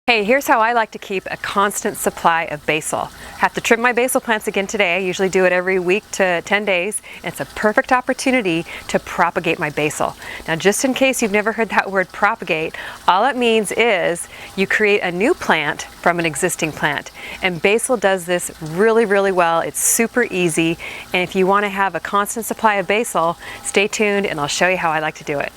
Hey, here's how I like to keep a constant supply of basil. Have to trim my basil plants again today. I usually do it every week to 10 days. It's a perfect opportunity to propagate my basil. Now, just in case you've never heard that word propagate, all it means is you create a new plant from an existing plant. And basil does this really, really well. It's super easy. And if you want to have a constant supply of basil, stay tuned and I'll show you how I like to do it.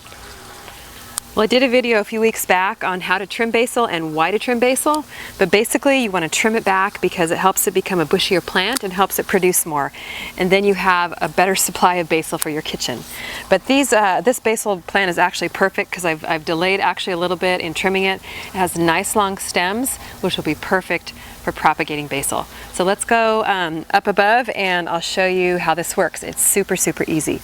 Well, I did a video a few weeks back on how to trim basil and why to trim basil, but basically you want to trim it back because it helps it become a bushier plant and helps it produce more. And then you have a better supply of basil for your kitchen. But this basil plant is actually perfect because I've delayed actually a little bit in trimming it. It has nice long stems, which will be perfect for propagating basil. So let's go up above and I'll show you how this works. It's super, super easy.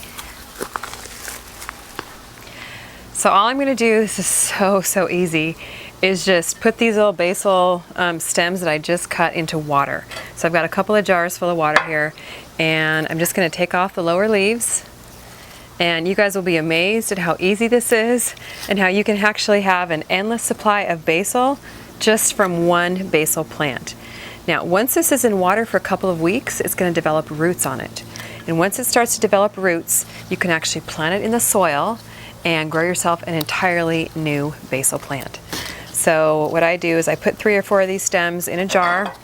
So all I'm going to do, this is so easy, is just put these little basil stems that I just cut into water. So I've got a couple of jars full of water here, and I'm just going to take off the lower leaves. And you guys will be amazed at how easy this is and how you can actually have an endless supply of basil just from one basil plant. Now, once this is in water for a couple of weeks, it's going to develop roots on it. And once it starts to develop roots, you can actually plant it in the soil and grow yourself an entirely new basil plant. So what I do is I put 3 or 4 of these stems in a jar,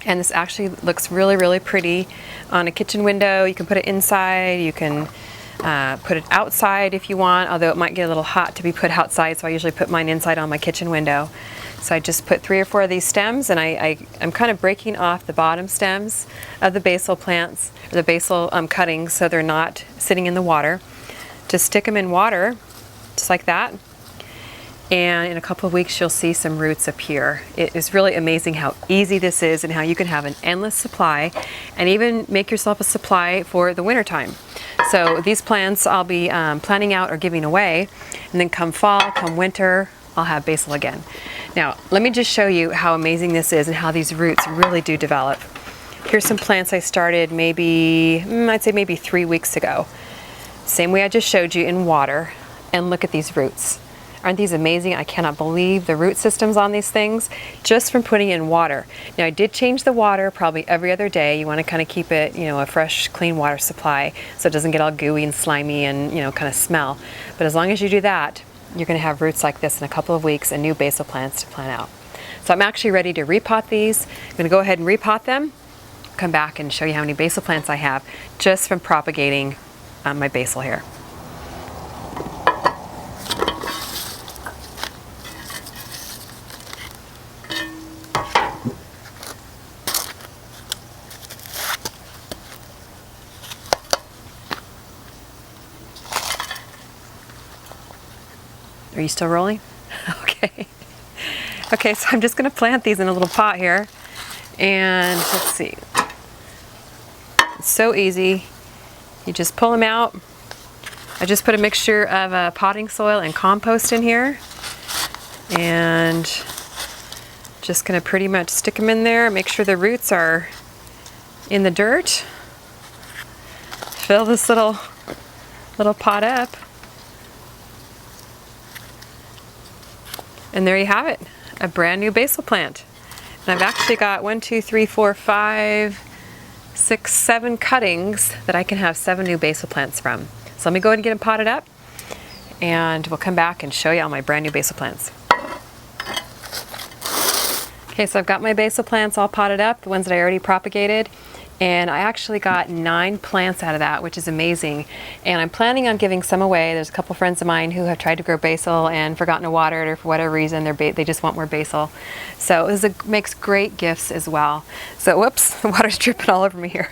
and this actually looks really, really pretty on a kitchen window. You can put it inside, you can put it outside if you want, although it might get a little hot to be put outside, so I usually put mine inside on my kitchen window. So I just put 3 or 4 of these stems, and I'm kind of breaking off the bottom stems of the basil plants, or the basil cuttings, so they're not sitting in the water. Just stick them in water, just like that, and in a couple of weeks you'll see some roots appear. It is really amazing how easy this is and how you can have an endless supply and even make yourself a supply for the winter time. So these plants I'll be planting out or giving away, and then come fall, come winter, I'll have basil again. Now let me just show you how amazing this is and how these roots really do develop. Here's some plants I started I'd say maybe 3 weeks ago. Same way I just showed you, in water, and look at these roots. Aren't these amazing? I cannot believe the root systems on these things just from putting in water. Now I did change the water probably every other day. You want to kind of keep it, a fresh, clean water supply so it doesn't get all gooey and slimy and, kind of smell. But as long as you do that, you're going to have roots like this in a couple of weeks and new basil plants to plant out. So I'm actually ready to repot these. I'm going to go ahead and repot them, come back and show you how many basil plants I have just from propagating my basil here. Are you still rolling? Okay. Okay, so I'm just going to plant these in a little pot here, and let's see. It's so easy. You just pull them out. I just put a mixture of potting soil and compost in here, and just going to pretty much stick them in there. Make sure the roots are in the dirt. Fill this little pot up, and there you have it, a brand new basil plant. And I've actually got 1, 2, 3, 4, 5, 6, 7 cuttings that I can have 7 new basil plants from. So let me go ahead and get them potted up, and we'll come back and show you all my brand new basil plants. Okay, so I've got my basil plants all potted up, the ones that I already propagated, and I actually got 9 plants out of that, which is amazing. And I'm planning on giving some away. There's a couple friends of mine who have tried to grow basil and forgotten to water it, or for whatever reason they just want more basil. So this makes great gifts as well. So whoops, the water's dripping all over me here.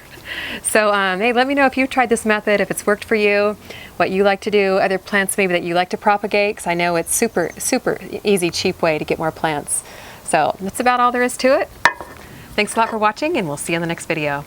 So hey, let me know if you've tried this method, if it's worked for you, what you like to do, other plants maybe that you like to propagate, because I know it's super easy, cheap way to get more plants. So that's about all there is to it. Thanks a lot for watching, and we'll see you in the next video.